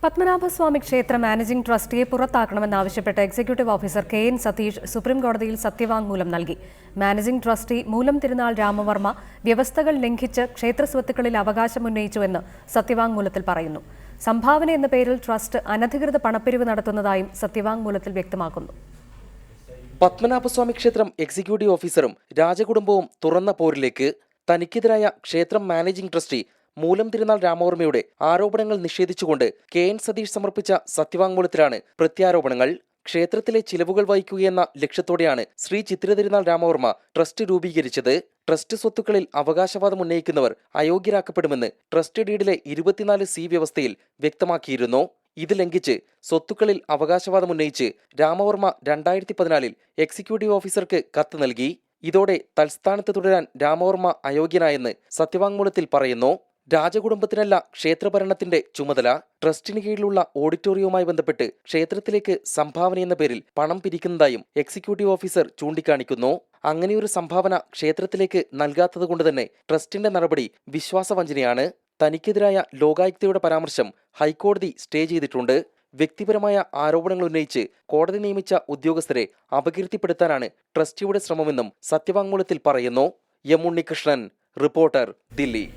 പത്മനാഭസ്വാമി ക്ഷേത്ര managing ട്രസ്റ്റിയെ പുറത്താക്കണമെന്നാവശ്യപ്പെട്ട് executive officer K N. Satheesh സുപ്രീംകോടതിയിൽ സത്യവാങ്മൂലം നൽകി. മാനേജിംഗ് ട്രസ്റ്റി മൂലം തിരുനാൾ രാമവർമ്മ വ്യവസ്ഥകൾ ലംഘിച്ച് ക്ഷേത്രസ്വത്തുക്കളിൽ അവകാശമുന്നയിച്ചുവെന്ന് സത്യവാങ്മൂലത്തിൽ പറയുന്നു. സംഭാവന എന്ന പേരിൽ ട്രസ്റ്റ് അനധികൃത പണപ്പിരിവ് നടത്തുന്നതായും സത്യവാങ്മൂലത്തിൽ വ്യക്തമാക്കുന്നു. പത്മനാഭസ്വാമി ക്ഷേത്രം എക്സിക്യൂട്ടീവ് ഓഫീസറും രാജകുടുംബവും തുറന്ന പോരിലേക്ക്. തനിക്കെതിരായ ക്ഷേത്രം മാനേജിംഗ് ട്രസ്റ്റി മൂലം തിരുനാൾ രാമവർമ്മയുടെ ആരോപണങ്ങൾ നിഷേധിച്ചുകൊണ്ട് കെ.എൻ. സതീഷ് സമർപ്പിച്ച സത്യവാങ്മൂലത്തിലാണ് പ്രത്യാരോപണങ്ങൾ. ക്ഷേത്രത്തിലെ ചിലവുകൾ വഹിക്കുകയെന്ന ലക്ഷ്യത്തോടെയാണ് ശ്രീ ചിത്തിര തിരുനാൾ രാമവർമ്മ ട്രസ്റ്റ് രൂപീകരിച്ചത്. ട്രസ്റ്റ് സ്വത്തുക്കളിൽ അവകാശവാദം ഉന്നയിക്കുന്നവർ അയോഗ്യരാക്കപ്പെടുമെന്ന് ട്രസ്റ്റ് ഡീഡിലെ 24C വ്യവസ്ഥയിൽ വ്യക്തമാക്കിയിരുന്നു. ഇത് ലംഘിച്ച് സ്വത്തുക്കളിൽ അവകാശവാദം ഉന്നയിച്ച് രാമവർമ്മ 2014 എക്സിക്യൂട്ടീവ് ഓഫീസർക്ക് കത്ത് നൽകി. ഇതോടെ തൽസ്ഥാനത്ത് തുടരാൻ രാമവർമ്മ അയോഗ്യനായെന്ന് സത്യവാങ്മൂലത്തിൽ പറയുന്നു. രാജകുടുംബത്തിനല്ല ക്ഷേത്രഭരണത്തിന്റെ ചുമതല. ട്രസ്റ്റിന് കീഴിലുള്ള ഓഡിറ്റോറിയവുമായി ബന്ധപ്പെട്ട് ക്ഷേത്രത്തിലേക്ക് സംഭാവനയെന്ന പേരിൽ പണം പിരിക്കുന്നതായും എക്സിക്യൂട്ടീവ് ഓഫീസർ ചൂണ്ടിക്കാണിക്കുന്നു. അങ്ങനെയൊരു സംഭാവന ക്ഷേത്രത്തിലേക്ക് നൽകാത്തതുകൊണ്ട് തന്നെ ട്രസ്റ്റിന്റെ നടപടി വിശ്വാസവഞ്ചനയാണ്. തനിക്കെതിരായ ലോകായുക്തയുടെ പരാമർശം ഹൈക്കോടതി സ്റ്റേ ചെയ്തിട്ടുണ്ട്. വ്യക്തിപരമായ ആരോപണങ്ങൾ ഉന്നയിച്ച് കോടതി നിയമിച്ച ഉദ്യോഗസ്ഥരെ അപകീർത്തിപ്പെടുത്താനാണ് ട്രസ്റ്റിയുടെ ശ്രമമെന്നും സത്യവാങ്മൂലത്തിൽ പറയുന്നു. എം. ഉണ്ണികൃഷ്ണൻ, റിപ്പോർട്ടർ, ദില്ലി.